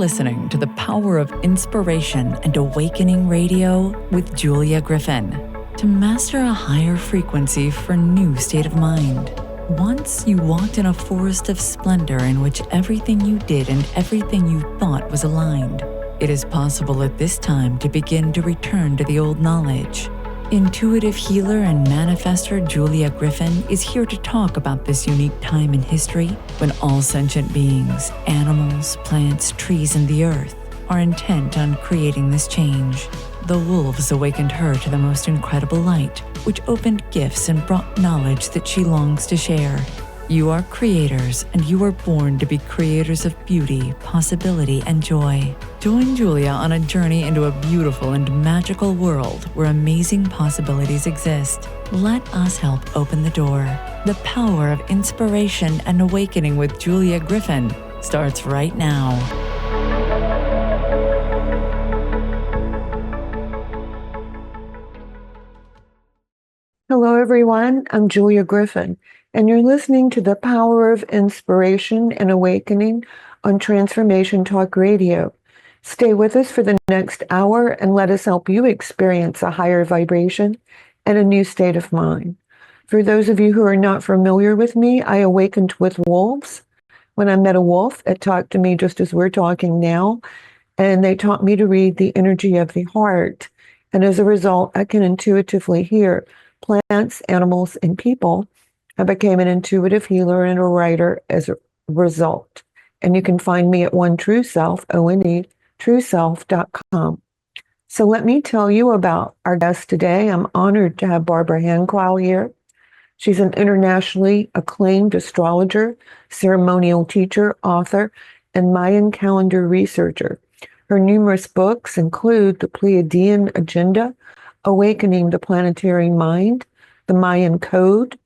listening to the Power of Inspiration and Awakening Radio with Julia Griffin. To master a higher frequency for a new state of mind. Once you walked in a forest of splendor in which everything you did and everything you thought was aligned. It is possible at this time to begin to return to the old knowledge. Intuitive healer and manifestor Julia Griffin is here to talk about this unique time in history when all sentient beings, animals, plants, trees, and the earth are intent on creating this change. The wolves awakened her to the most incredible light, which opened gifts and brought knowledge that she longs to share. You are creators, and you are born to be creators of beauty, possibility, and joy. Join Julia on a journey into a beautiful and magical world where amazing possibilities exist. Let us help open the door. The Power of Inspiration and Awakening with Julia Griffin starts right now. Hello, everyone. I'm Julia Griffin, and you're listening to The Power of Inspiration and Awakening on Transformation Talk Radio. Stay with us for the next hour and let us help you experience a higher vibration and a new state of mind. For those of you who are not familiar with me, I awakened with wolves. When I met a wolf, it talked to me just as we're talking now, and they taught me to read the energy of the heart. And as a result, I can intuitively hear plants, animals, and people. I became an intuitive healer and a writer as a result. And you can find me at One True Self, ONE, trueself.com. So let me tell you about our guest today. I'm honored to have Barbara Hand Clow here. She's an internationally acclaimed astrologer, ceremonial teacher, author, and Mayan calendar researcher. Her numerous books include The Pleiadian Agenda, Awakening the Planetary Mind, The Mayan Code,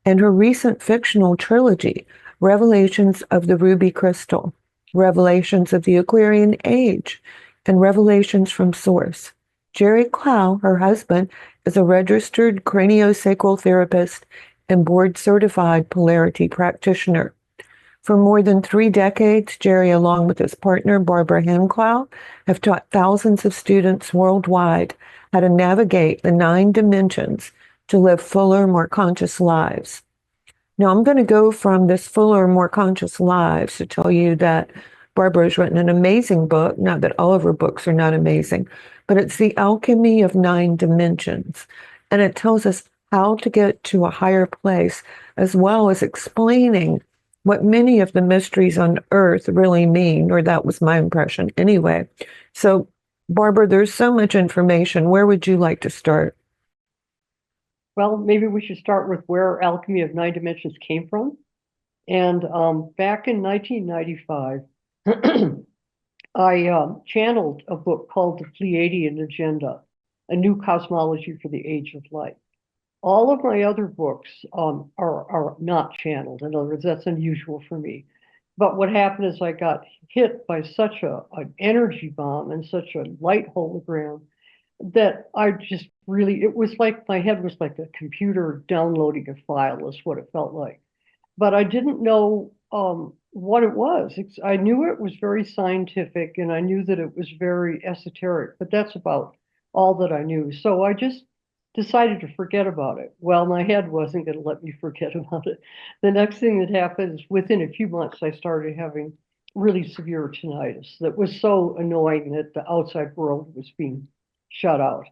and her recent fictional trilogy, Revelations of the Ruby Crystal, Revelations of the Aquarian Age, and Revelations from Source. Jerry Clow, her husband, is a registered craniosacral therapist and board-certified polarity practitioner. For more than 3 decades, Jerry, along with his partner, Barbara Hand Clow, have taught thousands of students worldwide how to navigate the 9 dimensions to live fuller, more conscious lives. Now, I'm going to go from this fuller, more conscious lives to tell you that Barbara has written an amazing book, not that all of her books are not amazing, but it's The Alchemy of 9 Dimensions. And it tells us how to get to a higher place, as well as explaining what many of the mysteries on Earth really mean, or that was my impression anyway. So, Barbara, there's so much information. Where would you like to start? Well, maybe we should start with where Alchemy of 9 Dimensions came from. And back in 1995, I channeled a book called The Pleiadian Agenda, A New Cosmology for the Age of Light. All of my other books are not channeled. In other words, that's unusual for me. But what happened is I got hit by such an energy bomb and such a light hologram that I just really, it was like my head was like a computer downloading a file is what it felt like. But I didn't know what it was. I knew it was very scientific and I knew that it was very esoteric, but that's about all that I knew. So I just decided to forget about it. Well, my head wasn't going to let me forget about it. The next thing that happened is within a few months, I started having really severe tinnitus that was so annoying that the outside world was being shut out.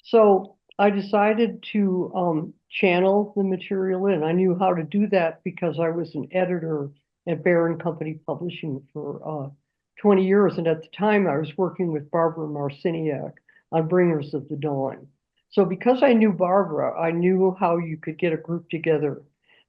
So I decided to channel the material in. I knew how to do that because I was an editor at Bear & Company Publishing for 20 years. And at the time, I was working with Barbara Marciniak on Bringers of the Dawn. So because I knew Barbara, I knew how you could get a group together.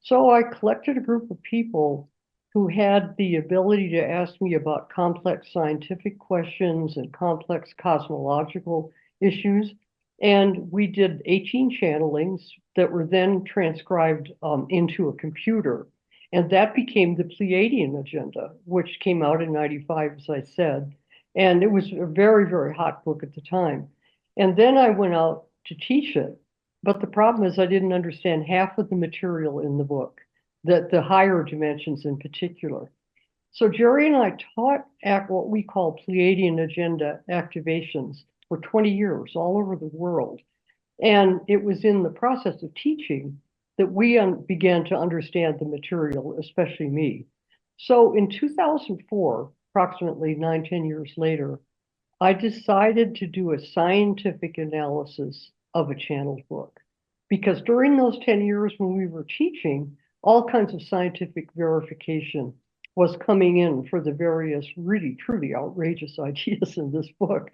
So I collected a group of people who had the ability to ask me about complex scientific questions and complex cosmological issues. And we did 18 channelings that were then transcribed into a computer. And that became the Pleiadian Agenda, which came out in 95, as I said. And it was a very, very hot book at the time. And then I went out to teach it. But the problem is I didn't understand half of the material in the book, that the higher dimensions in particular. So Jerry and I taught what we call Pleiadian agenda activations for 20 years all over the world. And it was in the process of teaching that we began to understand the material, especially me. So in 2004, approximately 10 years later, I decided to do a scientific analysis of a channeled book. Because during those 10 years when we were teaching, all kinds of scientific verification was coming in for the various really, truly outrageous ideas in this book.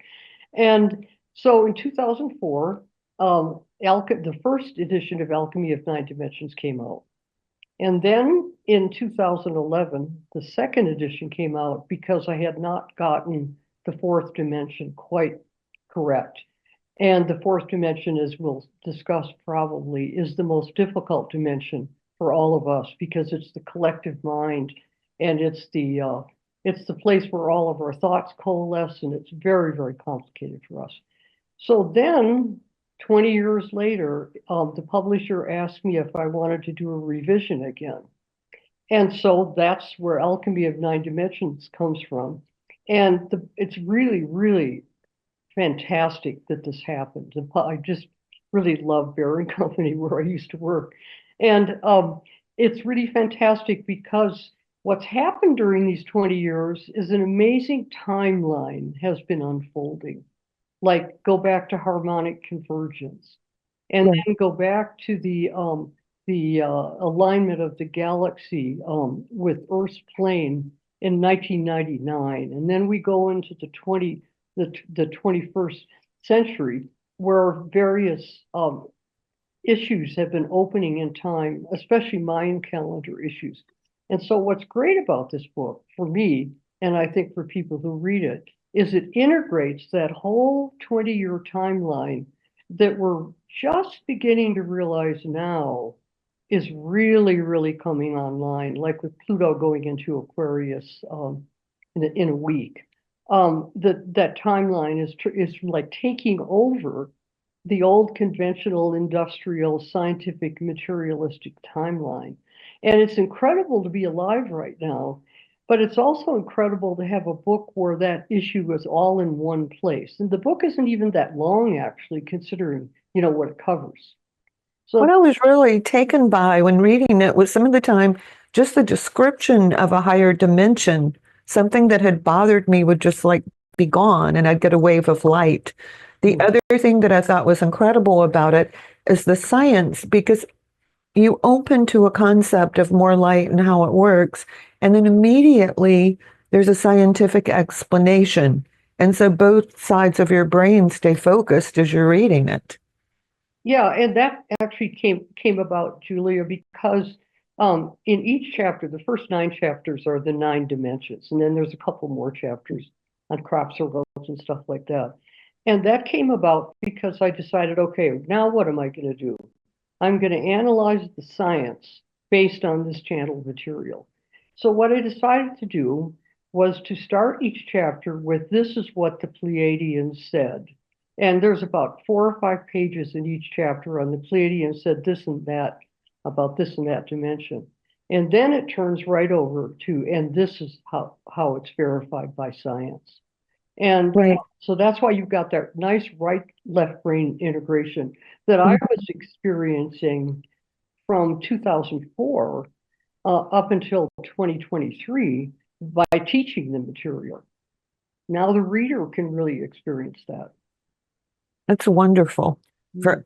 And so in 2004, the first edition of Alchemy of Nine Dimensions came out. And then in 2011, the second edition came out because I had not gotten the fourth dimension quite correct. And the fourth dimension, as we'll discuss probably, is the most difficult dimension for all of us because it's the collective mind, and it's the place where all of our thoughts coalesce, and it's very, very complicated for us. So then 20 years later, the publisher asked me if I wanted to do a revision again. And so that's where Alchemy of Nine Dimensions comes from. And it's really, really fantastic that this happened. I just really love Bear & Company, where I used to work. And it's really fantastic because what's happened during these 20 years is an amazing timeline has been unfolding. Like go back to harmonic convergence, and then go back to the alignment of the galaxy with Earth's plane in 1999, and then we go into the 21st century, where various issues have been opening in time, especially Mayan calendar issues. And so what's great about this book for me, and I think for people who read it, is it integrates that whole 20-year timeline that we're just beginning to realize now is really, really coming online, like with Pluto going into Aquarius in a week. That timeline is like taking over the old conventional industrial scientific materialistic timeline. And it's incredible to be alive right now, but it's also incredible to have a book where that issue is all in one place. And the book isn't even that long, actually, considering, what it covers. So what I was really taken by when reading it was some of the time just the description of a higher dimension, something that had bothered me would just like be gone and I'd get a wave of light. The other thing that I thought was incredible about it is the science, because you open to a concept of more light and how it works, and then immediately there's a scientific explanation. And so both sides of your brain stay focused as you're reading it. yeah, and that actually came about, Julia, because in each chapter, the first 9 chapters are the 9 dimensions, and then there's a couple more chapters on crop circles and stuff like that. And that came about because I decided, okay, now what am I going to do? I'm going to analyze the science based on this channeled material. So what I decided to do was to start each chapter with, this is what the Pleiadians said. And there's about 4 or 5 pages in each chapter on the Pleiadians said this and that about this and that dimension. And then it turns right over to, and this is how it's verified by science. And so that's why you've got that nice right-left brain integration that I was experiencing from 2004 up until 2023 by teaching the material. Now the reader can really experience that. That's wonderful. For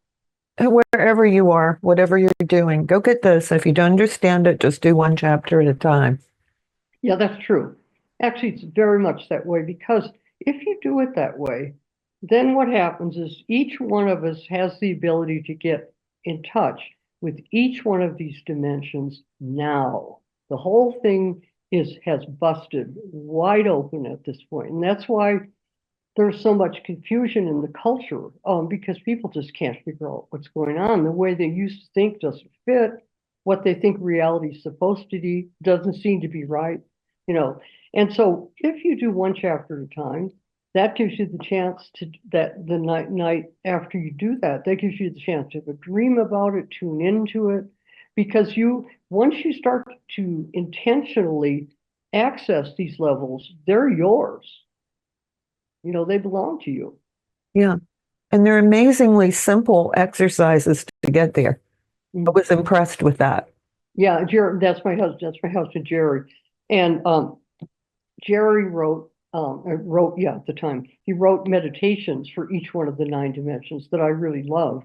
wherever you are, whatever you're doing, go get this. If you don't understand it, just do one chapter at a time. Yeah, that's true. Actually, it's very much that way, because if you do it that way, then what happens is each one of us has the ability to get in touch with each one of these dimensions now. The whole thing has busted wide open at this point. And that's why there's so much confusion in the culture, because people just can't figure out what's going on. The way they used to think doesn't fit. What they think reality is supposed to be doesn't seem to be right, And so if you do one chapter at a time, that gives you the chance to, that the night after you do that, that gives you the chance to have a dream about it, tune into it, because once you start to intentionally access these levels, they're yours. They belong to you. Yeah. And they're amazingly simple exercises to get there. I was impressed with that. Yeah, Jerry, that's my husband. That's my husband, Jerry. And Jerry wrote at the time, he wrote meditations for each one of the 9 dimensions that I really love.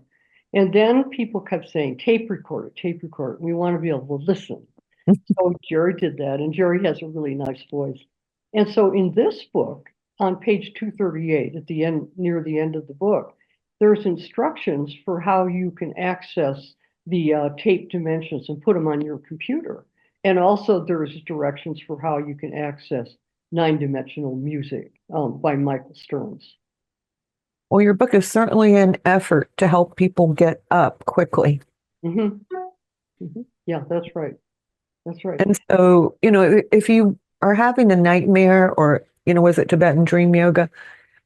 And then people kept saying, tape record it, tape record it. We want to be able to listen. So Jerry did that, and Jerry has a really nice voice. And so in this book, on page 238, at the end, near the end of the book, there's instructions for how you can access the tape dimensions and put them on your computer. And also there's directions for how you can access 9-dimensional music by Michael Stearns. Well, your book is certainly an effort to help people get up quickly. Yeah, that's right. That's right. And so, if you are having a nightmare or, was it Tibetan dream yoga?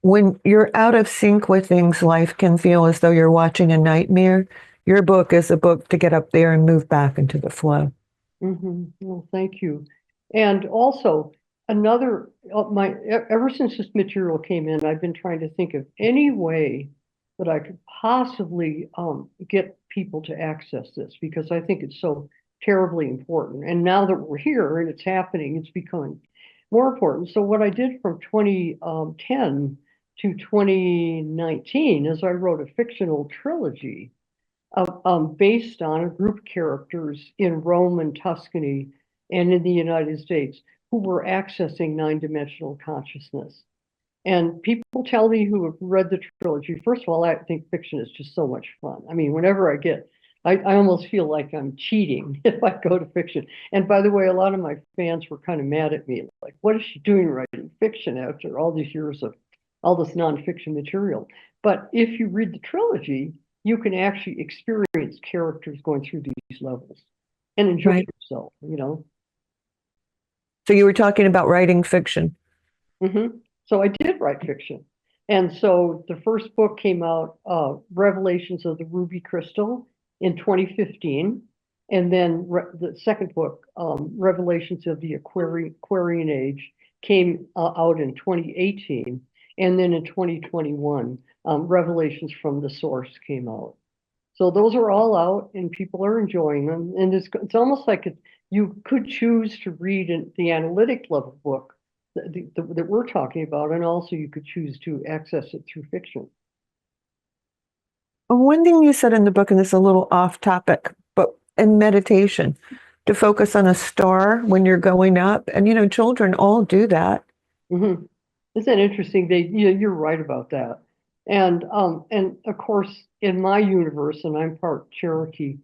When you're out of sync with things, life can feel as though you're watching a nightmare. Your book is a book to get up there and move back into the flow. Well, thank you. And also, ever since this material came in, I've been trying to think of any way that I could possibly get people to access this, because I think it's so terribly important. And now that we're here and it's happening, it's becoming more important. So what I did from 2010 to 2019 is I wrote a fictional trilogy based on a group of characters in Rome and Tuscany and in the United States who were accessing 9-dimensional consciousness. And people tell me who have read the trilogy, first of all, I think fiction is just so much fun. I mean, whenever I almost feel like I'm cheating if I go to fiction. And by the way, a lot of my fans were kind of mad at me, like, what is she doing writing fiction after all these years of all this nonfiction material? But if you read the trilogy, you can actually experience characters going through these levels and enjoy yourself, So you were talking about writing fiction. So I did write fiction. And so the first book came out, Revelations of the Ruby Crystal, in 2015. And then the second book, Revelations of the Aquarian Age, came out in 2018. And then in 2021, Revelations from the Source came out. So those are all out and people are enjoying them. And it's almost like you could choose to read the analytic level book that we're talking about, and also you could choose to access it through fiction. One thing you said in the book, and this is a little off topic, but in meditation, to focus on a star when you're going up, and children all do that. Isn't that interesting? You're right about that. And of course, in my universe, and I'm part Cherokee,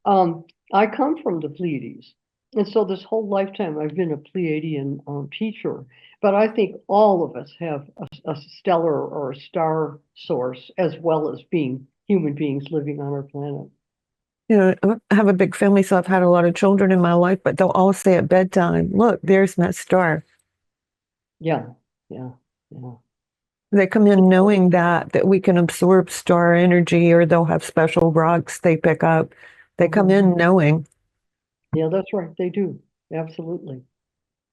I come from the Pleiades. And so this whole lifetime, I've been a Pleiadian teacher. But I think all of us have a stellar or a star source, as well as being human beings living on our planet. I have a big family, so I've had a lot of children in my life, but they'll all say at bedtime, look, there's my star. Yeah. They come in knowing that we can absorb star energy, or they'll have special rocks they pick up. They come in knowing. Yeah, that's right. They do. Absolutely.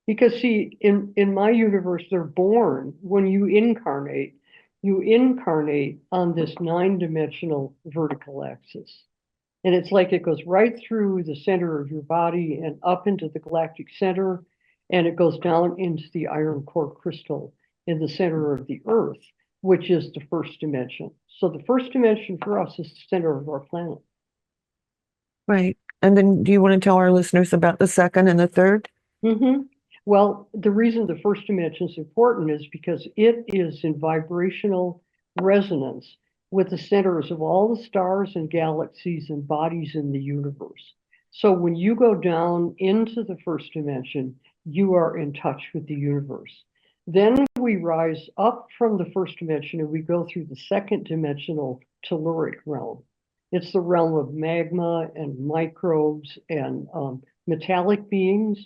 Because see, in my universe, they're born when you incarnate on this 9-dimensional vertical axis. And it's like it goes right through the center of your body and up into the galactic center, and it goes down into the iron core crystal in the center of the Earth, which is the first dimension. So the first dimension for us is the center of our planet. Right. And then do you want to tell our listeners about the second and the third? Well, the reason the first dimension is important is because it is in vibrational resonance with the centers of all the stars and galaxies and bodies in the universe. So when you go down into the first dimension, you are in touch with the universe. Then we rise up from the first dimension and we go through the second dimensional telluric realm. It's the realm of magma and microbes and metallic beings.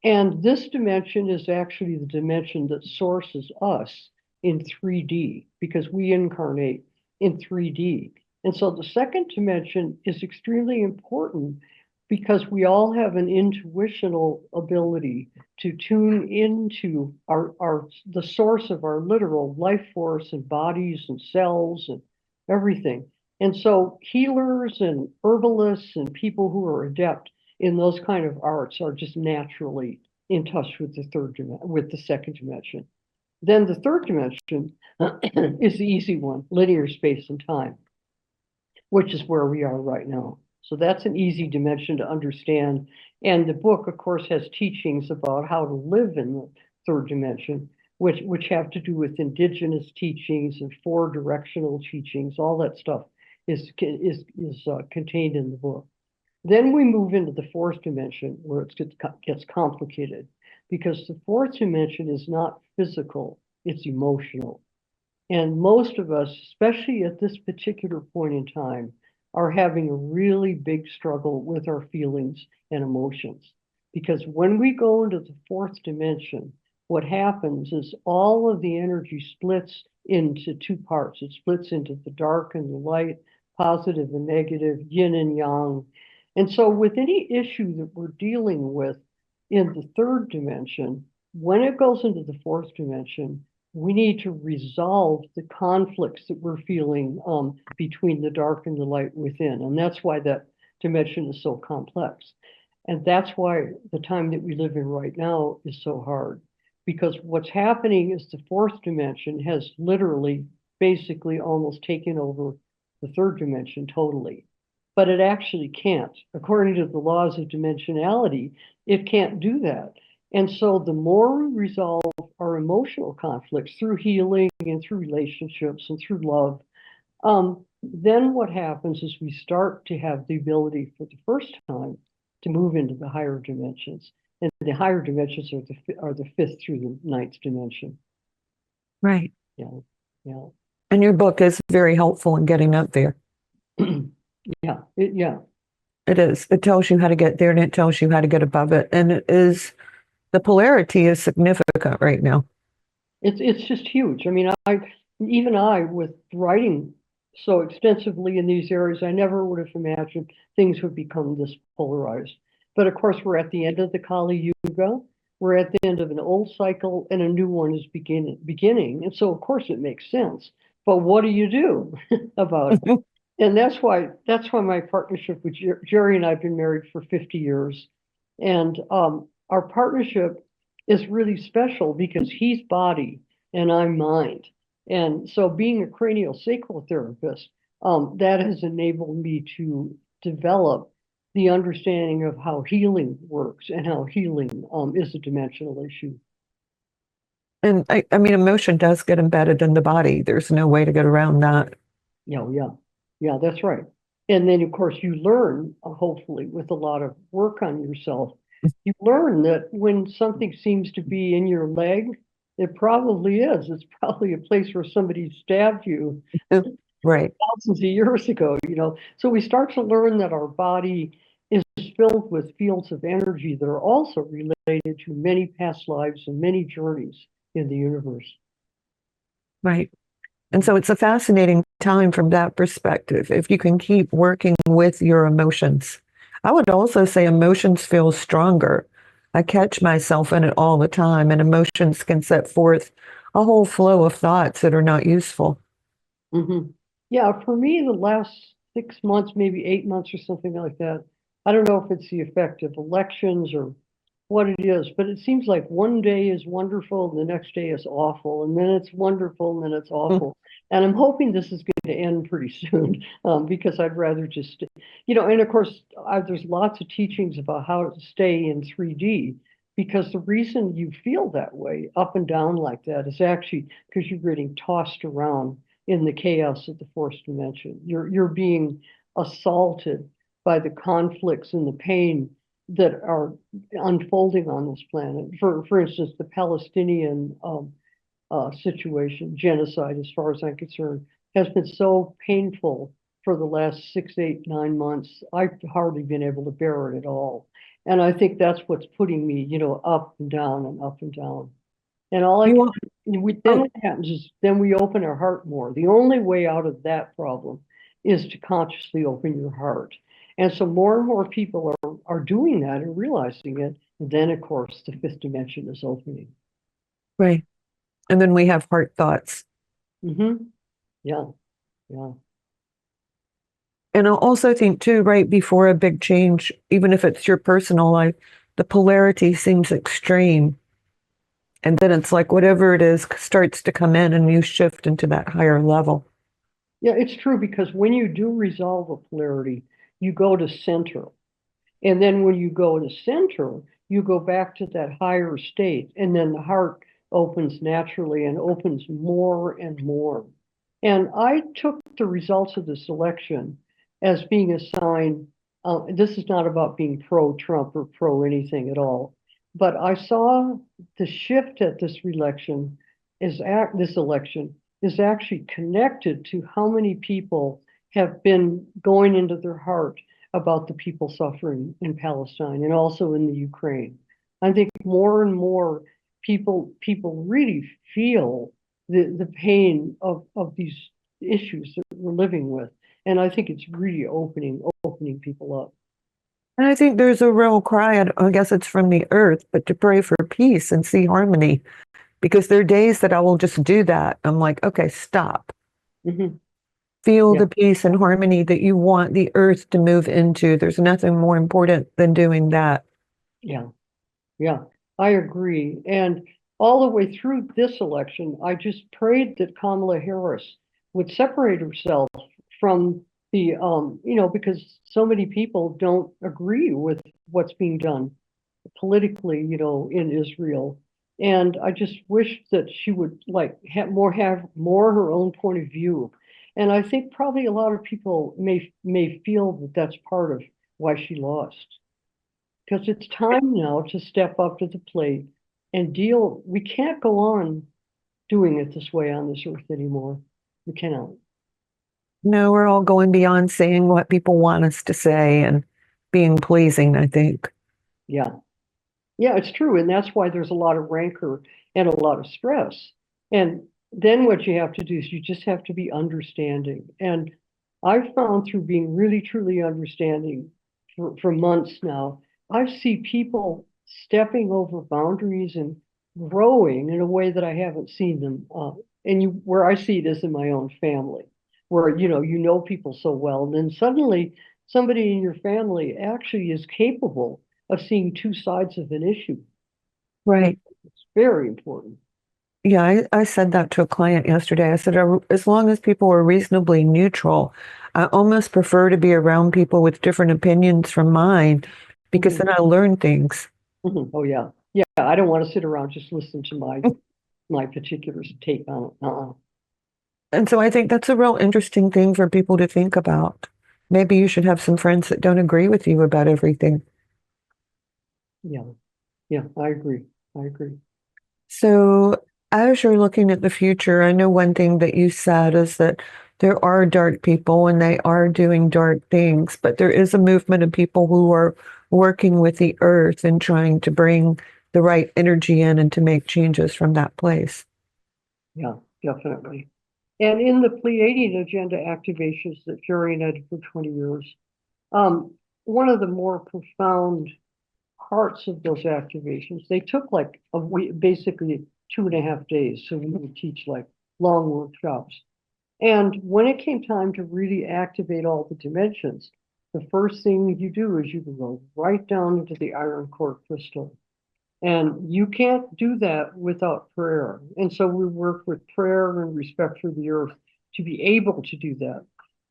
And this dimension is actually the dimension that sources us in 3D, because we incarnate in 3D. And so the second dimension is extremely important because we all have an intuitional ability to tune into the source of our literal life force and bodies and cells and everything. And so healers and herbalists and people who are adept in those kind of arts are just naturally in touch with the second dimension. Then the third dimension is the easy one, linear space and time, which is where we are right now. So that's an easy dimension to understand. And the book, of course, has teachings about how to live in the third dimension, which have to do with indigenous teachings and four directional teachings. All that stuff is contained in the book. Then we move into the fourth dimension where it gets complicated, because the fourth dimension is not physical, it's emotional. And most of us, especially at this particular point in time, are having a really big struggle with our feelings and emotions. Because when we go into the fourth dimension, what happens is all of the energy splits into two parts. It splits into the dark and the light, positive and negative, yin and yang. And so with any issue that we're dealing with in the third dimension, when it goes into the fourth dimension, we need to resolve the conflicts that we're feeling between the dark and the light within. And that's why that dimension is so complex. And that's why the time that we live in right now is so hard. Because what's happening is the fourth dimension has literally, basically almost taken over the third dimension totally. But it actually can't. According to the laws of dimensionality, it can't do that. And so the more we resolve our emotional conflicts through healing and through relationships and through love, then what happens is we start to have the ability for the first time to move into the higher dimensions. And the higher dimensions are the fifth through the ninth dimension. Right. Yeah. Yeah. And your book is very helpful in getting up there. Yeah. Yeah. It is. It tells you how to get there and it tells you how to get above it. And the polarity is significant right now. It's just huge. I mean, I with writing so extensively in these areas, I never would have imagined things would become this polarized. But of course, we're at the end of the Kali Yuga. We're at the end of an old cycle and a new one is beginning. And so of course it makes sense. But what do you do about it? And that's why my partnership with Jerry and I have been married for 50 years. And our partnership is really special because he's body and I'm mind. And so being a cranial sacral therapist, that has enabled me to develop the understanding of how healing works and how healing is a dimensional issue. And I mean, emotion does get embedded in the body. There's no way to get around that. Yeah, that's right. And then, of course, you learn, hopefully, with a lot of work on yourself, you learn that when something seems to be in your leg, it probably is. It's probably a place where somebody stabbed you Right. thousands of years ago, you know. So we start to learn that our body is filled with fields of energy that are also related to many past lives and many journeys in the universe. Right. And so it's a fascinating time from that perspective, if you can keep working with your emotions. I would also say emotions feel stronger. I catch myself in it all the time, and emotions can set forth a whole flow of thoughts that are not useful. Mm-hmm. Yeah, for me, the last 6 months, maybe 8 months or something like that, I don't know if it's the effect of elections or what it is, but it seems like one day is wonderful and the next day is awful, and then it's wonderful and then it's awful. And I'm hoping this is going to end pretty soon because I'd rather just, and of course, there's lots of teachings about how to stay in 3D because the reason you feel that way, up and down like that, is actually because you're getting tossed around in the chaos of the fourth dimension. You're being assaulted by the conflicts and the pain that are unfolding on this planet. For instance, the Palestinian situation, genocide, as far as I'm concerned, has been so painful for the last 6, 8, 9 months. I've hardly been able to bear it at all. And I think that's what's putting me, up and down and up and down. And then what happens is then we open our heart more. The only way out of that problem is to consciously open your heart. And so more and more people are doing that and realizing it. And then, of course, the fifth dimension is opening. Right. And then we have heart thoughts. Mm-hmm. Yeah. Yeah. And I also think too, right before a big change, even if it's your personal life, the polarity seems extreme. And then it's like whatever it is starts to come in and you shift into that higher level. Yeah, it's true because when you do resolve a polarity, you go to center. And then when you go to center, you go back to that higher state. And then the heart opens naturally and opens more and more. And I took the results of this election as being a sign. This is not about being pro Trump or pro anything at all. But I saw the shift at this election is actually connected to how many people have been going into their heart about the people suffering in Palestine and also in the Ukraine. I think more and more people really feel the pain of these issues that we're living with. And I think it's really opening people up. And I think there's a real cry, I guess it's from the earth, but to pray for peace and see harmony. Because there are days that I will just do that. I'm like, okay, stop. Mm-hmm. Feel Yeah. the peace and harmony that you want the earth to move into. There's nothing more important than doing that. Yeah. Yeah, I agree. And all the way through this election, I just prayed that Kamala Harris would separate herself from because so many people don't agree with what's being done politically, in Israel. And I just wish that she would like have more her own point of view. And I think probably a lot of people may feel that that's part of why she lost because it's time now to step up to the plate and deal. We can't go on doing it this way on this earth anymore. We cannot. No, we're all going beyond saying what people want us to say and being pleasing, I think. Yeah. Yeah, it's true. And that's why there's a lot of rancor and a lot of stress. And then what you have to do is you just have to be understanding. And I've found through being really, truly understanding for months now, I see people stepping over boundaries and growing in a way that I haven't seen them. Where I see it is in my own family, where you know people so well, and then suddenly somebody in your family actually is capable of seeing two sides of an issue. Right. It's very important. Yeah, I said that to a client yesterday. I said, as long as people are reasonably neutral, I almost prefer to be around people with different opinions from mine because Mhm. then I learn things. Mhm. Oh yeah. Yeah, I don't want to sit around just listen to my particular take on it. And so I think that's a real interesting thing for people to think about. Maybe you should have some friends that don't agree with you about everything. Yeah. Yeah, I agree. I agree. So, as you're looking at the future, I know one thing that you said is that there are dark people and they are doing dark things, but there is a movement of people who are working with the earth and trying to bring the right energy in and to make changes from that place. Yeah, definitely. And in the Pleiadian agenda activations that Jerry and I did for 20 years, one of the more profound parts of those activations, they took like a week, basically 2.5 days. So we would teach like long workshops. And when it came time to really activate all the dimensions, the first thing you do is you go right down into the iron core crystal. And you can't do that without prayer. And so we work with prayer and respect for the earth to be able to do that.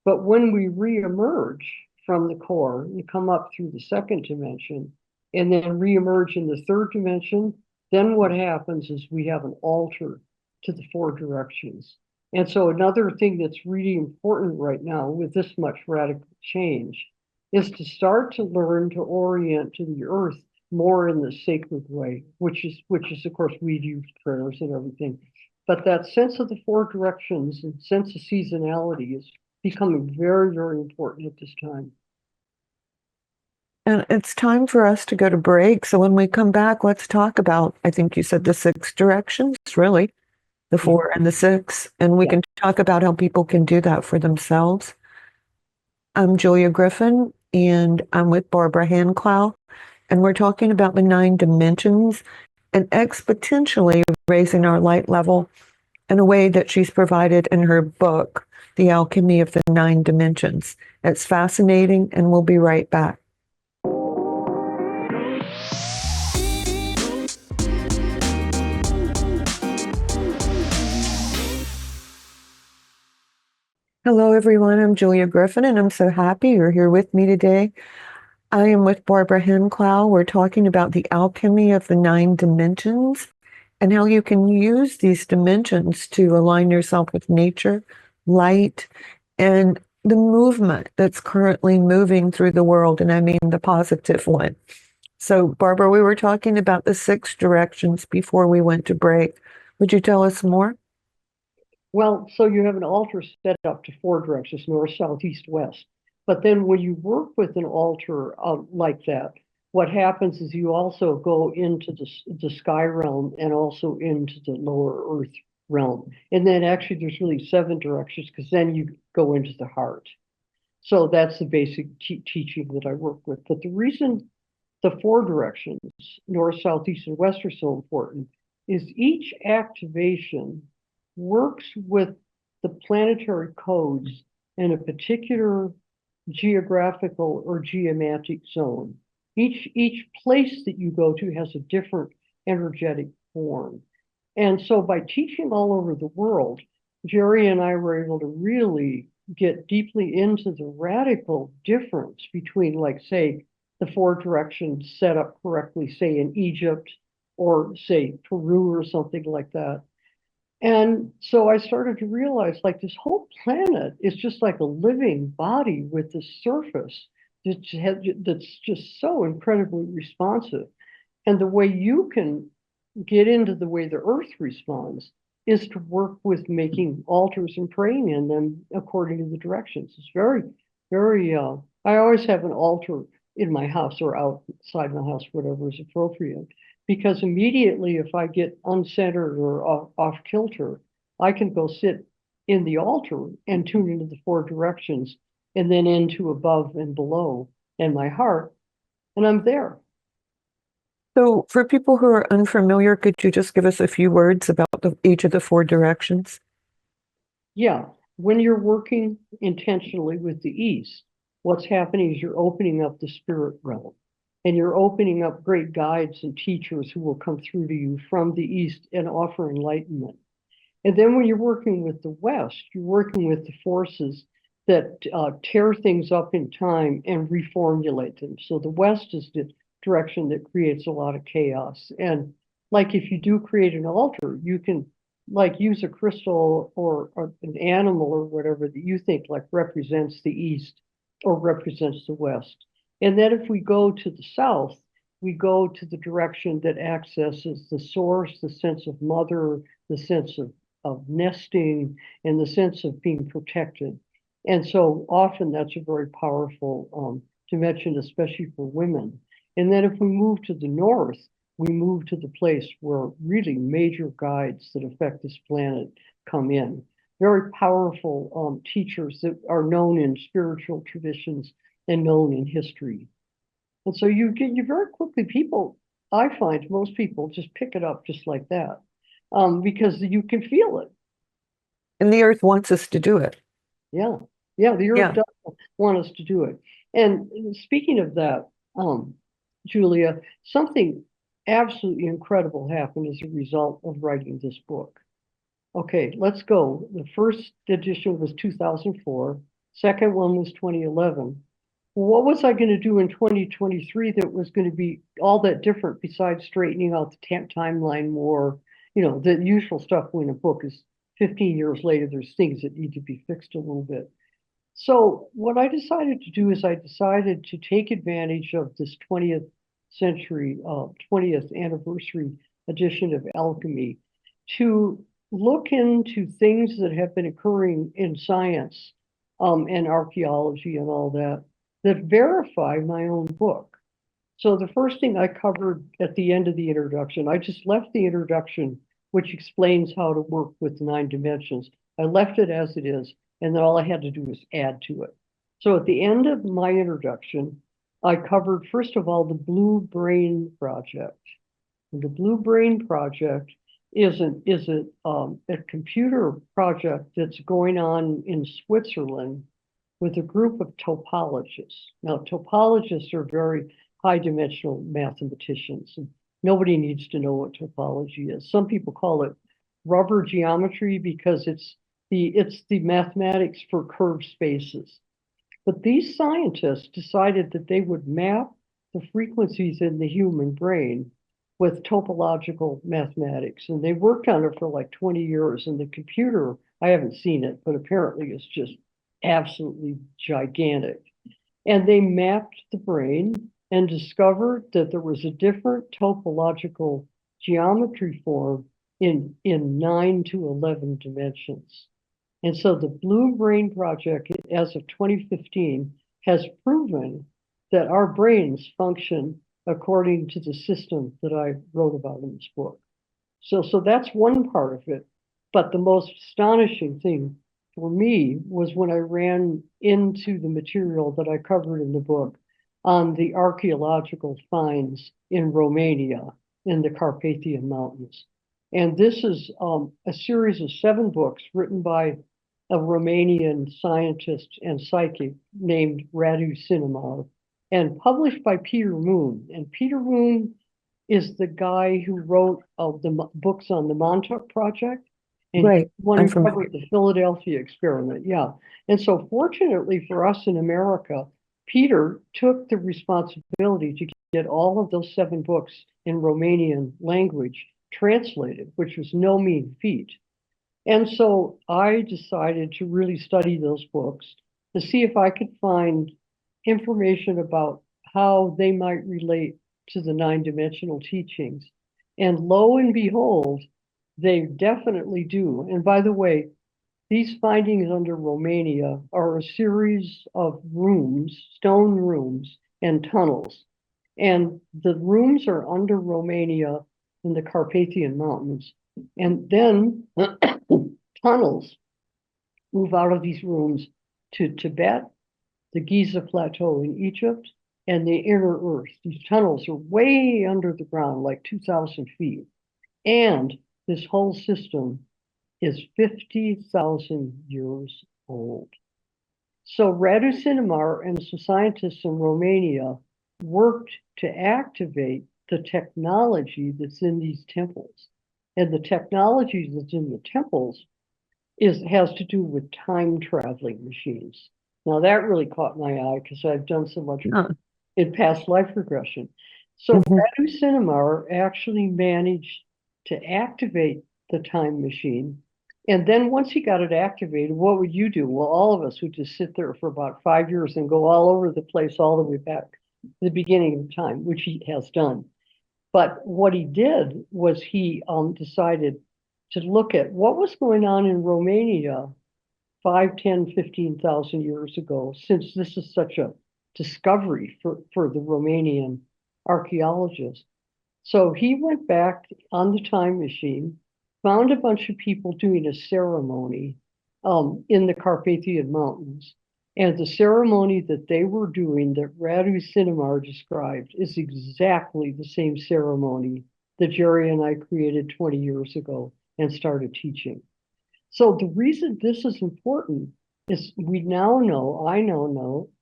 But when we reemerge from the core and come up through the second dimension and then reemerge in the third dimension, then what happens is we have an altar to the four directions. And so another thing that's really important right now with this much radical change is to start to learn to orient to the earth more in the sacred way, which is of course we'd use prayers and everything. But that sense of the four directions and sense of seasonality is becoming very, very important at this time. And it's time for us to go to break. So when we come back, let's talk about, I think you said the six directions, really, the Yeah, four and the six, and we yeah. can talk about how people can do that for themselves. I'm Julia Griffin, and I'm with Barbara Hand Clow, and we're talking about the 9 dimensions and exponentially raising our light level in a way that she's provided in her book, The Alchemy of the 9 Dimensions. It's fascinating, and we'll be right back. Hello, everyone. I'm Julia Griffin, and I'm so happy you're here with me today. I am with Barbara Hand Clow. We're talking about the alchemy of the 9 dimensions and how you can use these dimensions to align yourself with nature, light, and the movement that's currently moving through the world. And I mean the positive one. So, Barbara, we were talking about the 6 directions before we went to break. Would you tell us more? Well, so you have an altar set up to 4 directions, north, south, east, west. But then when you work with an altar like that, what happens is you also go into the sky realm and also into the lower earth realm. And then actually there's really 7 directions because then you go into the heart. So that's the basic teaching that I work with. But the reason the 4 directions, north, south, east, and west, are so important is each activation works with the planetary codes in a particular geographical or geomantic zone. Each place that you go to has a different energetic form. And so by teaching all over the world, Jerry and I were able to really get deeply into the radical difference between, like, say, the 4 directions set up correctly, say in Egypt or say Peru or something like that. And so I started to realize, like, this whole planet is just like a living body with this surface that's just so incredibly responsive. And the way you can get into the way the earth responds is to work with making altars and praying in them according to the directions. It's very, very, I always have an altar in my house or outside my house, whatever is appropriate. Because immediately, if I get uncentered or off kilter, I can go sit in the altar and tune into the 4 directions and then into above and below and my heart, and I'm there. So, for people who are unfamiliar, could you just give us a few words about each of the 4 directions? Yeah, when you're working intentionally with the East, what's happening is you're opening up the spirit realm and you're opening up great guides and teachers who will come through to you from the East and offer enlightenment. And then when you're working with the West, you're working with the forces that tear things up in time and reformulate them. So the West is the direction that creates a lot of chaos. And like if you do create an altar, you can like use a crystal or an animal or whatever that you think like represents the East or represents the West. And then if we go to the South, we go to the direction that accesses the source, the sense of mother, the sense of nesting, and the sense of being protected. And so often that's a very powerful dimension, especially for women. And then if we move to the north, we move to the place where really major guides that affect this planet come in. Very powerful teachers that are known in spiritual traditions and known in history. And so you very quickly, people, I find most people just pick it up just like that because you can feel it. And the earth wants us to do it. Yeah. Yeah, the earth does want us to do it. And speaking of that, Julia, something absolutely incredible happened as a result of writing this book. Okay, let's go. The first edition was 2004. Second one was 2011. Well, what was I going to do in 2023 that was going to be all that different besides straightening out the timeline more? You know, the usual stuff when a book is 15 years later, there's things that need to be fixed a little bit. So what I decided to do is I decided to take advantage of this 20th century, 20th anniversary edition of Alchemy to look into things that have been occurring in science and archaeology and all that that verify my own book. So the first thing I covered at the end of the introduction, I just left the introduction, which explains how to work with 9 dimensions. I left it as it is, and then all I had to do was add to it. So at the end of my introduction, I covered, first of all, the Blue Brain Project. And the Blue Brain Project is a computer project that's going on in Switzerland with a group of topologists. Now, topologists are very high-dimensional mathematicians, and nobody needs to know what topology is. Some people call it rubber geometry because it's the mathematics for curved spaces. But these scientists decided that they would map the frequencies in the human brain with topological mathematics. And they worked on it for like 20 years. And the computer, I haven't seen it, but apparently it's just absolutely gigantic. And they mapped the brain and discovered that there was a different topological geometry form in 9 to 11 dimensions. And so the Blue Brain Project, as of 2015, has proven that our brains function according to the system that I wrote about in this book. So that's one part of it. But the most astonishing thing for me was when I ran into the material that I covered in the book on the archaeological finds in Romania in the Carpathian Mountains. And this is a series of 7 books written by a Romanian scientist and psychic named Radu Cinemar, and published by Peter Moon. And Peter Moon is the guy who wrote the books on the Montauk Project, and Right. one I'm who familiar. covered the Philadelphia experiment. Yeah. And so fortunately for us in America, Peter took the responsibility to get all of those 7 books in Romanian language translated, which was no mean feat. And so I decided to really study those books to see if I could find information about how they might relate to the 9-dimensional teachings. And lo and behold, they definitely do. And by the way, these findings under Romania are a series of rooms, stone rooms, and tunnels. And the rooms are under Romania in the Carpathian Mountains. And then tunnels move out of these rooms to Tibet, the Giza Plateau in Egypt, and the inner earth. These tunnels are way under the ground, like 2,000 feet. And this whole system is 50,000 years old. So Radu Cinemar and some scientists in Romania worked to activate the technology that's in these temples. And the technology that's in the temples has to do with time traveling machines. Now that really caught my eye because I've done so much in past life regression. So Radu Cinemar actually managed to activate the time machine. And then once he got it activated, what would you do? Well, all of us would just sit there for about 5 years and go all over the place, all the way back to the beginning of time, which he has done. But what he did was he decided to look at what was going on in Romania 5, 10, 15,000 years ago, since this is such a discovery for the Romanian archaeologists. So he went back on the time machine, found a bunch of people doing a ceremony in the Carpathian Mountains. And the ceremony that they were doing, that Radu Cinemar described, is exactly the same ceremony that Jerry and I created 20 years ago and started teaching. So the reason this is important is we now know,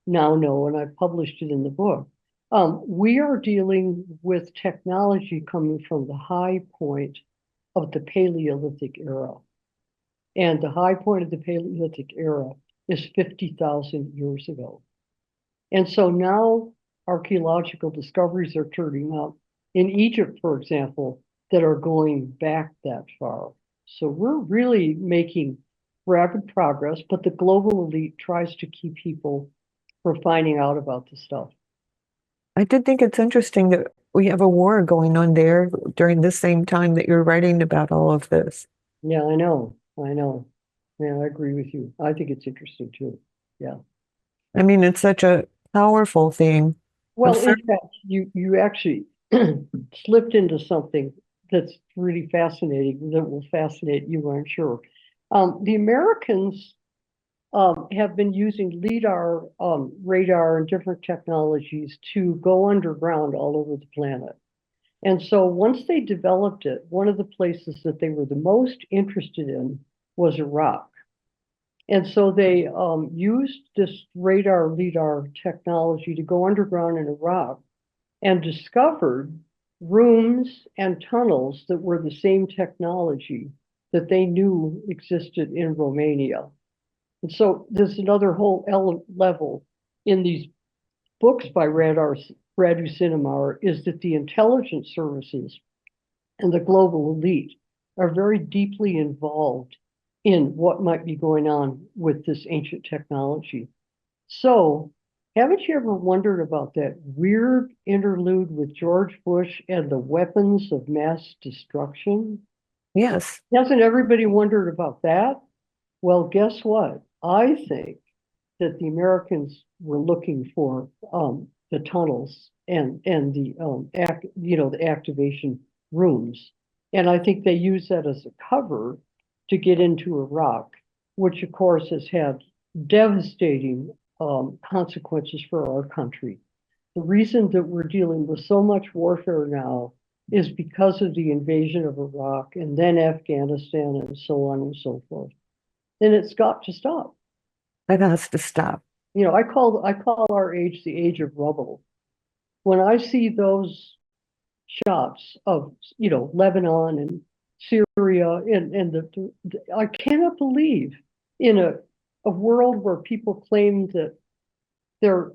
now know, and I've published it in the book, we are dealing with technology coming from the high point of the Paleolithic era. And the high point of the Paleolithic era is 50,000 years ago. And so now archaeological discoveries are turning up in Egypt, for example, that are going back that far. So we're really making rapid progress, but the global elite tries to keep people from finding out about this stuff. I did think it's interesting that we have a war going on there during the same time that you're writing about all of this. Yeah, I know. Yeah, I agree with you. I think it's interesting too. Yeah. I mean, it's such a powerful thing. Well, in fact, you actually slipped into something that's really fascinating, that will fascinate you, I'm sure. The Americans have been using LIDAR, radar, and different technologies to go underground all over the planet. And so once they developed it, one of the places that they were the most interested in was Iraq. And so they used this radar LIDAR technology to go underground in Iraq and discovered rooms and tunnels that were the same technology that they knew existed in Romania. And so there's another whole level in these books by Radu Cinema is that the intelligence services and the global elite are very deeply involved in what might be going on with this ancient technology. So, haven't you ever wondered about that weird interlude with George Bush and the weapons of mass destruction? Yes. Hasn't everybody wondered about that? Well, guess what? I think that the Americans were looking for the tunnels and the the activation rooms, and I think they used that as a cover to get into Iraq, which of course has had devastating consequences for our country. The reason that we're dealing with so much warfare now is because of the invasion of Iraq and then Afghanistan and so on and so forth. And it's got to stop. It has to stop. You know, I call our age the age of rubble. When I see those shots of, Lebanon and Syria and I cannot believe in a world where people claim that they're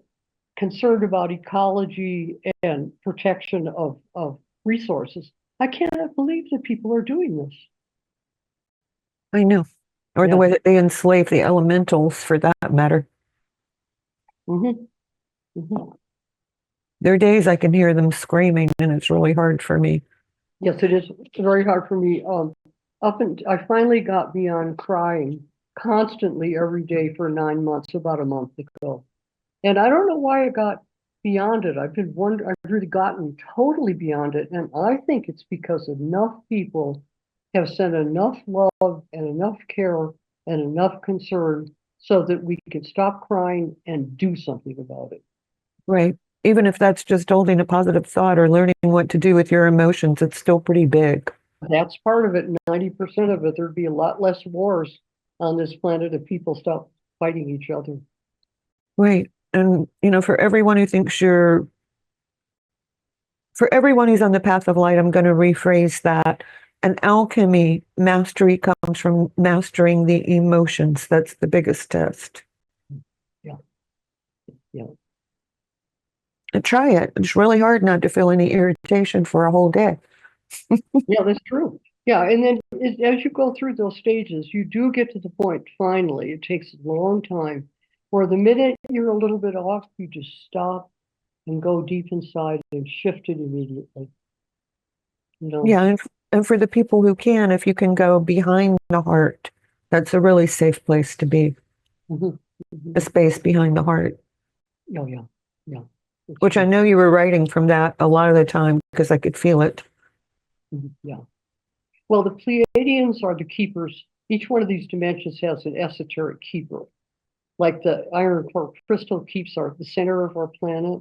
concerned about ecology and protection of resources. I cannot believe that people are doing this. I know. Or the Yeah. way that they enslave the elementals for that matter. Mhm. Mhm. There are days I can hear them screaming, and it's really hard for me. Yes, it is very hard for me. I finally got beyond crying constantly every day for 9 months, about a month ago. And I don't know why I got beyond it. I've really gotten totally beyond it. And I think it's because enough people have sent enough love and enough care and enough concern so that we can stop crying and do something about it. Right. Even if that's just holding a positive thought or learning what to do with your emotions, it's still pretty big. That's part of it. 90% of it. There'd be a lot less wars on this planet if people stopped fighting each other. Right. And, for everyone who thinks for everyone who's on the path of light, I'm going to rephrase that. An alchemy mastery comes from mastering the emotions. That's the biggest test. Yeah. Yeah. And try it. It's really hard not to feel any irritation for a whole day. Yeah, that's true. Yeah, and then as you go through those stages, you do get to the point, finally, it takes a long time, where the minute you're a little bit off, you just stop and go deep inside and shift it immediately. Yeah, and for the people who can, if you can go behind the heart, that's a really safe place to be. Mhm, mhm. A space behind the heart. Oh, yeah, yeah. That's Which I true. know you were writing from that a lot of the time because I could feel it. Yeah. Well, the Pleiadians are the keepers. Each one of these dimensions has an esoteric keeper. Like the iron core crystal keeps the center of our planet.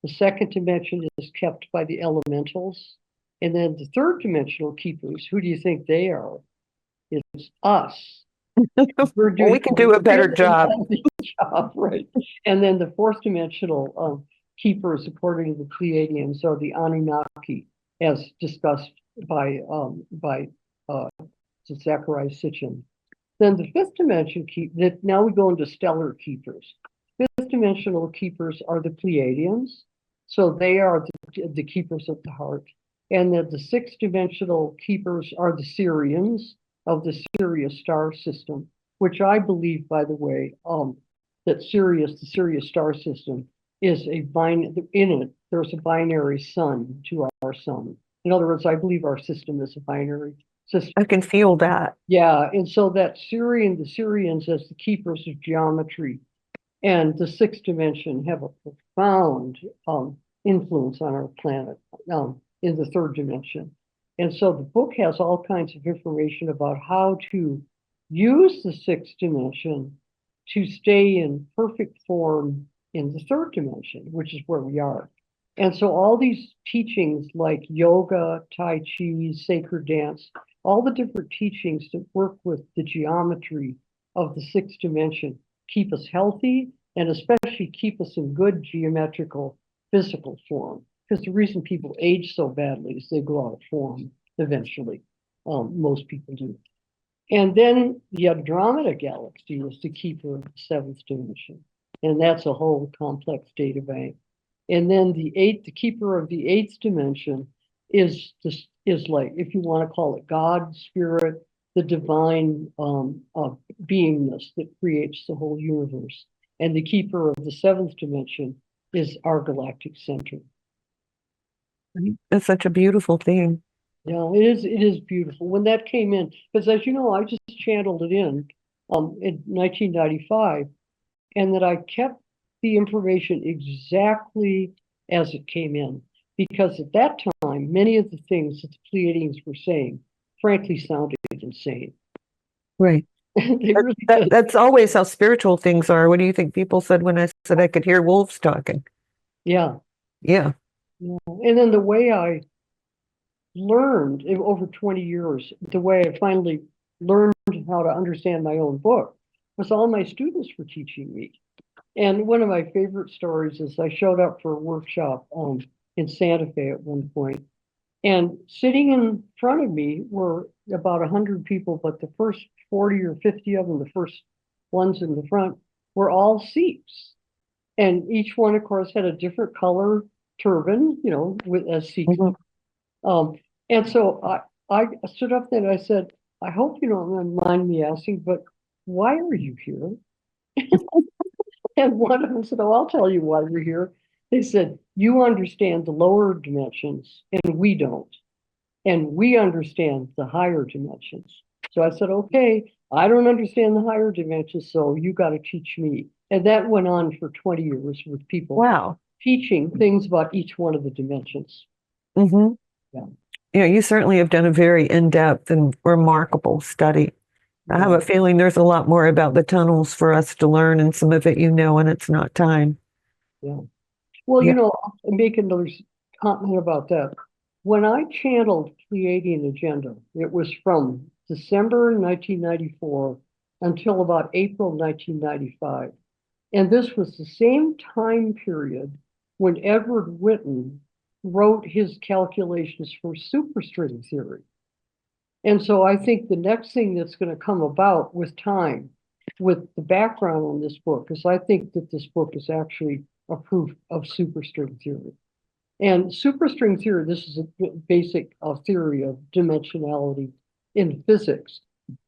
The second dimension is kept by the elementals. And then the third dimensional keepers, who do you think they are? It's us. We're Well, we doing can do a better really job. job, right? And then the fourth dimensional keepers, according to the Pleiadians, are the Anunnaki, as discussed by Zachariah Sitchin. Then the fifth dimension now we go into stellar keepers. Fifth dimensional keepers are the Pleiadians. So they are the keepers of the heart. And then the sixth dimensional keepers are the Sirians of the Sirius star system, which I believe, by the way, that the Sirius star system, is in it, there's a binary sun to our sun. In other words, I believe our system is a binary system. I can feel that. Yeah, and so the Syrians as the keepers of geometry and the sixth dimension have a profound influence on our planet in the third dimension. And so the book has all kinds of information about how to use the sixth dimension to stay in perfect form in the third dimension, which is where we are. And so all these teachings like yoga, Tai Chi, sacred dance, all the different teachings that work with the geometry of the sixth dimension keep us healthy and especially keep us in good geometrical physical form. Because the reason people age so badly is they go out of form eventually. Most people do. And then the Andromeda galaxy is the keeper of the seventh dimension. And that's a whole complex data bank. And then the keeper of the eighth dimension is like, if you want to call it God, spirit, the divine beingness that creates the whole universe. And the keeper of the seventh dimension is our galactic center. It's such a beautiful thing. Yeah, it is beautiful. When that came in, because as you know, I just channeled it in 1995, and that I kept the information exactly as it came in. Because at that time, many of the things that the Pleiadians were saying, frankly, sounded insane. Right. They really did. That's always how spiritual things are. What do you think people said when I said I could hear wolves talking? Yeah. Yeah. Yeah. And then the way I learned over 20 years, the way I finally learned how to understand my own book was all my students were teaching me. And one of my favorite stories is I showed up for a workshop in Santa Fe at one point, and sitting in front of me were about 100 people, but the first 40 or 50 of them, the first ones in the front, were all Sikhs. And each one, of course, had a different color turban, with as Sikhs. Mhm. And so I stood up there and I said, I hope you don't mind me asking, but why are you here? And one of them said, oh, I'll tell you why we're here. They said, you understand the lower dimensions and we don't. And we understand the higher dimensions. So I said, okay, I don't understand the higher dimensions, so you got to teach me. And that went on for 20 years with people Wow. teaching things about each one of the dimensions. Mm-hmm. Yeah. Yeah, you certainly have done a very in-depth and remarkable study. I have a feeling there's a lot more about the tunnels for us to learn, and some of it and it's not time. Yeah. Well, Yeah. I'll make another comment about that. When I channeled Pleiadian Agenda, it was from December 1994 until about April 1995. And this was the same time period when Edward Witten wrote his calculations for superstring theory. And so I think the next thing that's going to come about with time, with the background on this book, is I think that this book is actually a proof of superstring theory. And superstring theory, this is a basic theory of dimensionality in physics.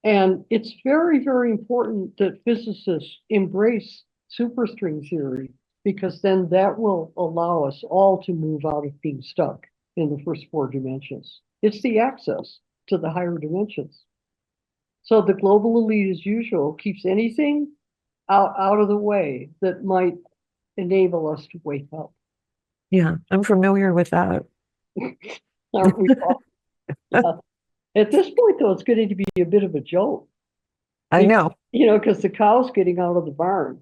And it's very, very important that physicists embrace superstring theory, because then that will allow us all to move out of being stuck in the first four dimensions. It's the access to the higher dimensions. So the global elite, as usual, keeps anything out of the way that might enable us to wake up. Yeah, I'm familiar with that. Aren't we all? Yeah. At this point, though, it's getting to be a bit of a joke. I know. Because the cow's getting out of the barn.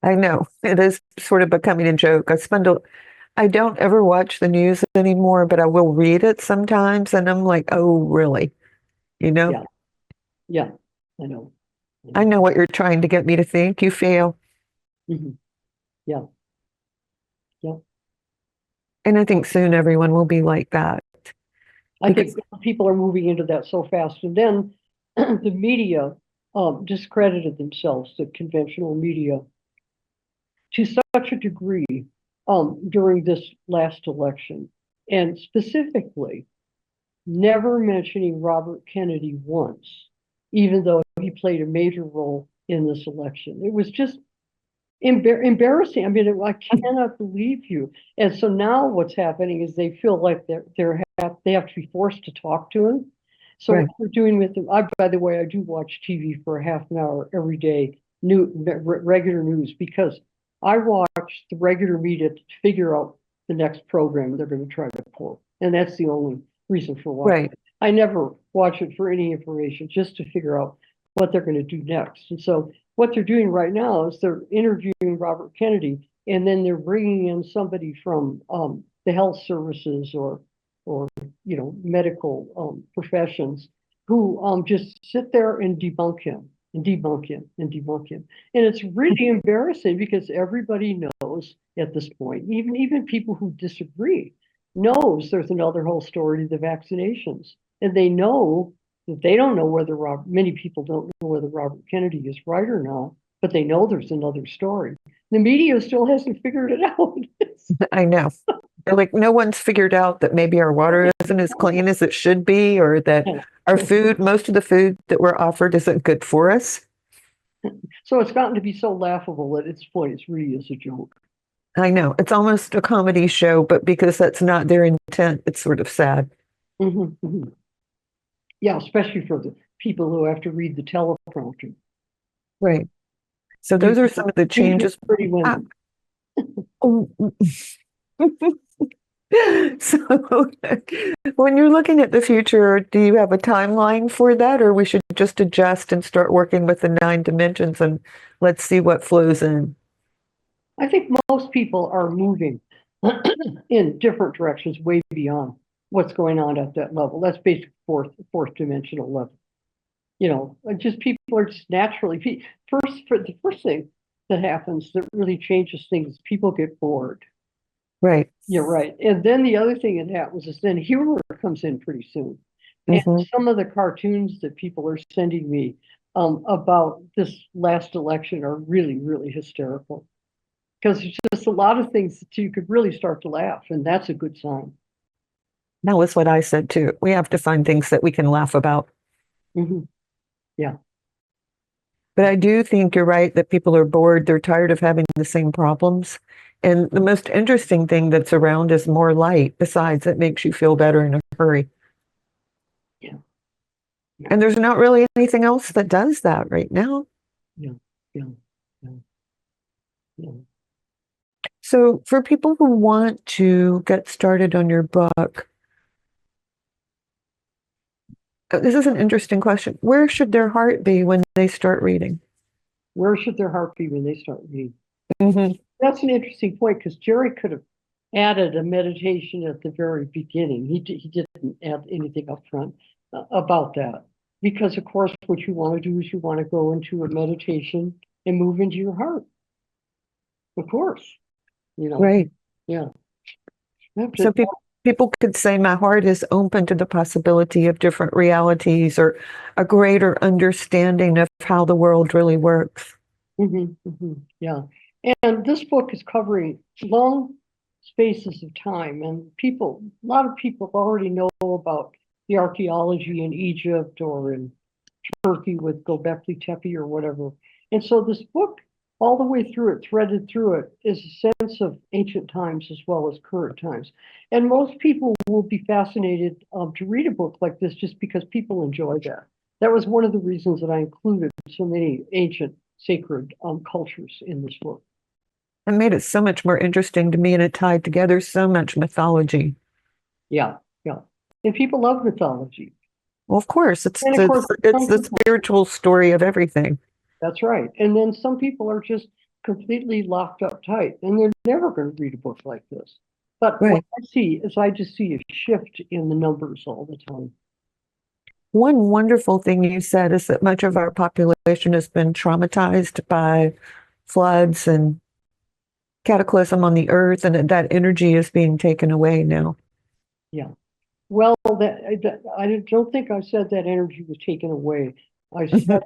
I know. It is sort of becoming a joke. I don't ever watch the news anymore, but I will read it sometimes, and I'm like, oh, really? Yeah, yeah, I know. I know what you're trying to get me to think. You fail. Mhm. Yeah, yeah. And I think soon everyone will be like that. I Because, think people are moving into that so fast. And then the media discredited themselves, the conventional media, to such a degree during this last election. And specifically, never mentioning Robert Kennedy once, even though he played a major role in this election. It was just embarrassing. I mean, I cannot believe you. And so now what's happening is they feel like they have to be forced to talk to him. So right. what we're doing with them, by the way, I do watch TV for a half an hour every day, regular news, because I watch the regular media to figure out the next program they're going to try to pull. And that's the only reason for watching. Right. I never watch it for any information, just to figure out what they're going to do next. And so what they're doing right now is they're interviewing Robert Kennedy, and then they're bringing in somebody from the health services or medical professions who just sit there and debunk him and debunk him and debunk him. And it's really embarrassing because everybody knows at this point, even people who disagree, knows there's another whole story to the vaccinations. And they know that they don't know whether many people don't know whether Robert Kennedy is right or not, but they know there's another story. The media still hasn't figured it out. I know. They're like, no one's figured out that maybe our water isn't as clean as it should be, or that our food, most of the food that we're offered isn't good for us. So it's gotten to be so laughable at its point, it's really is a joke. I know. It's almost a comedy show, but because that's not their intent, it's sort of sad. Mm-hmm, mm-hmm. Yeah, especially for the people who have to read the teleprompter. Right. So those are some of the changes. Pretty women. So when you're looking at the future, do you have a timeline for that, or we should just adjust and start working with the 9 dimensions and let's see what flows in? I think most people are moving in different directions way beyond what's going on at that level. That's basically fourth dimensional level. Just people are just naturally the first thing that happens that really changes things is people get bored. Right. You're right. And then the other thing that happens is then humor comes in pretty soon. Mm-hmm. And some of the cartoons that people are sending me about this last election are really, really hysterical. Because it's just a lot of things that you could really start to laugh, and that's a good sign. That was what I said too. We have to find things that we can laugh about. Mm-hmm. Yeah. But I do think you're right that people are bored. They're tired of having the same problems. And the most interesting thing that's around is more light. Besides, it makes you feel better in a hurry. Yeah. And there's not really anything else that does that right now. Yeah. Yeah. Yeah. Yeah. So for people who want to get started on your book, this is an interesting question. Where should their heart be when they start reading? Where should their heart be when they start reading? Mm-hmm. That's an interesting point because Jerry could have added a meditation at the very beginning. He didn't add anything up front about that. Because, of course, what you want to do is you want to go into a meditation and move into your heart. Of course. Right. Yeah. So people could say my heart is open to the possibility of different realities or a greater understanding of how the world really works. Mm-hmm, mm-hmm, yeah. And this book is covering long spaces of time, and a lot of people already know about the archaeology in Egypt or in Turkey with Göbekli Tepe or whatever. And so this book, all the way through it, threaded through it, is a sense of ancient times as well as current times. And most people will be fascinated to read a book like this just because people enjoy that. That was one of the reasons that I included so many ancient sacred cultures in this book. It made it so much more interesting to me, and it tied together so much mythology. Yeah, yeah. And people love mythology. Well, of course, it's And of course, the spiritual story of everything. That's right. And then some people are just completely locked up tight, and they're never going to read a book like this. But Right. what I see is I just see a shift in the numbers all the time. One wonderful thing you said is that much of our population has been traumatized by floods and cataclysm on the earth, and that energy is being taken away now. Yeah. Well, I don't think I said that energy was taken away. I said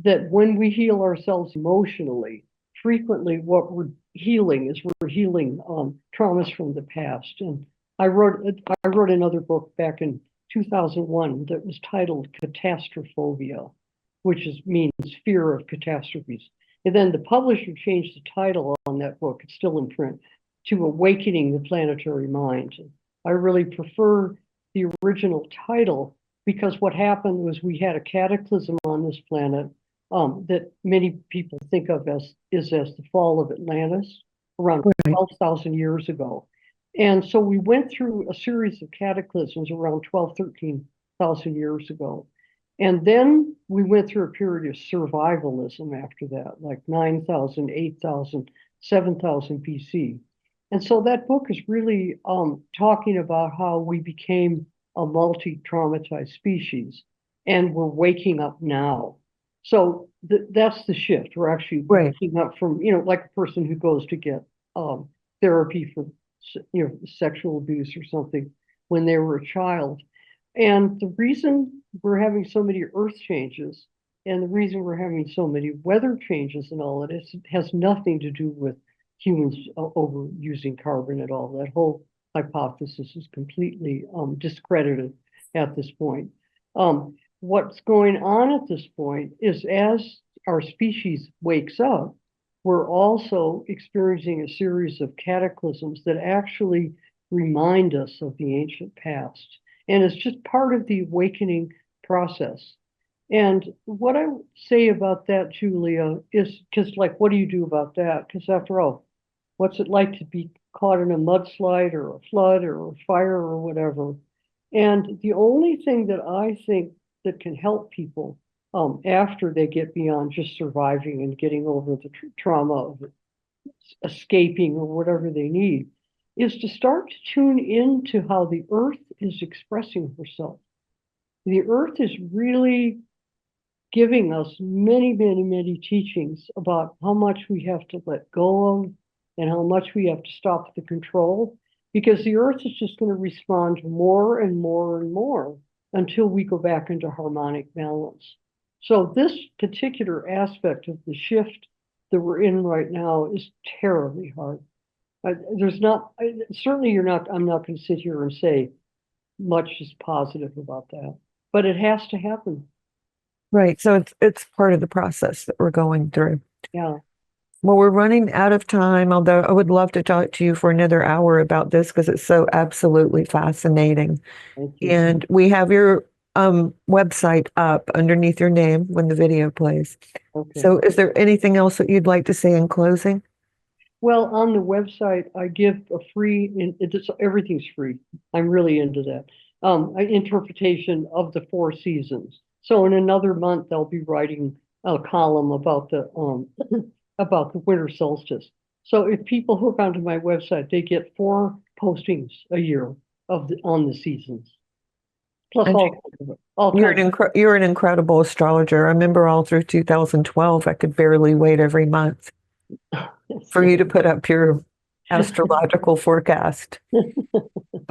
that when we heal ourselves emotionally, frequently what we're healing is we're healing traumas from the past. And I wrote another book back in 2001 that was titled Catastrophobia, which means fear of catastrophes. And then the publisher changed the title on that book, it's still in print, to Awakening the Planetary Mind. I really prefer the original title because what happened was we had a cataclysm on this planet that many people think of as the fall of Atlantis around 12,000 years ago. And so we went through a series of cataclysms around 12, 13,000 years ago. And then we went through a period of survivalism after that, like 9,000, 8,000, 7,000 BC. And so that book is really talking about how we became a multi-traumatized species and we're waking up now. So that's the shift. We're actually Right. waking up from, like a person who goes to get therapy for, sexual abuse or something when they were a child. And the reason we're having so many earth changes and the reason we're having so many weather changes and all of this has nothing to do with humans overusing carbon at all. That whole hypothesis is completely discredited at this point. What's going on at this point is as our species wakes up, we're also experiencing a series of cataclysms that actually remind us of the ancient past. And it's just part of the awakening process. And what I would say about that, Julia, is because, like, what do you do about that? Because after all, what's it like to be caught in a mudslide or a flood or a fire or whatever? And the only thing that I think that can help people after they get beyond just surviving and getting over the trauma of escaping or whatever they need is to start to tune into how the earth is expressing herself. The earth is really giving us many, many, many teachings about how much we have to let go of and how much we have to stop the control, because the earth is just going to respond more and more and more until we go back into harmonic balance. So this particular aspect of the shift that we're in right now is terribly hard. Certainly I'm not going to sit here and say much is positive about that, but it has to happen. Right. So it's part of the process that we're going through. Yeah. Well, we're running out of time, although I would love to talk to you for another hour about this because it's so absolutely fascinating. Thank you. And we have your website up underneath your name when the video plays. Okay. So is there anything else that you'd like to say in closing? Well, on the website, I give a free, everything's free. I'm really into that. An interpretation of the 4 seasons. So in another month, I'll be writing a column about the about the winter solstice. So if people hook onto my website, they get 4 postings a year on the seasons. Plus You're an incredible astrologer. I remember all through 2012, I could barely wait every month for you to put up your astrological forecast.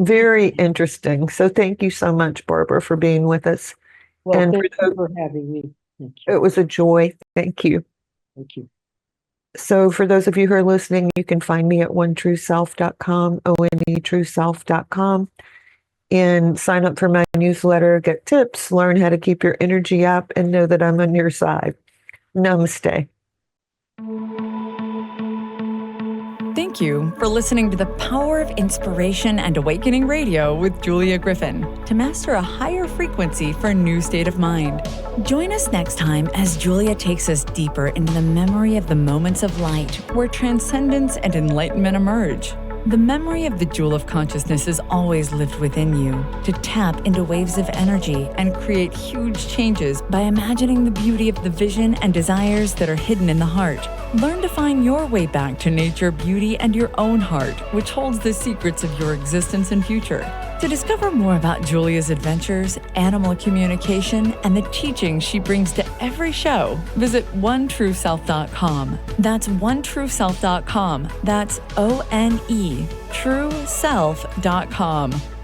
Very interesting. So thank you so much, Barbara, for being with us. Well, thank you for having me. Thank you. It was a joy. Thank you. Thank you. So for those of you who are listening, you can find me at onetrueself.com, onetrueself.com, and sign up for my newsletter, get tips, learn how to keep your energy up, and know that I'm on your side. Namaste. Thank you for listening to the Power of Inspiration and Awakening Radio with Julia Griffin to master a higher frequency for a new state of mind. Join us next time as Julia takes us deeper into the memory of the moments of light where transcendence and enlightenment emerge. The memory of the jewel of consciousness is always lived within you to tap into waves of energy and create huge changes by imagining the beauty of the vision and desires that are hidden in the heart. Learn to find your way back to nature, beauty, and your own heart, which holds the secrets of your existence and future. To discover more about Julia's adventures, animal communication, and the teachings she brings to every show, visit onetrueself.com. That's onetrueself.com. That's ONE, trueself.com.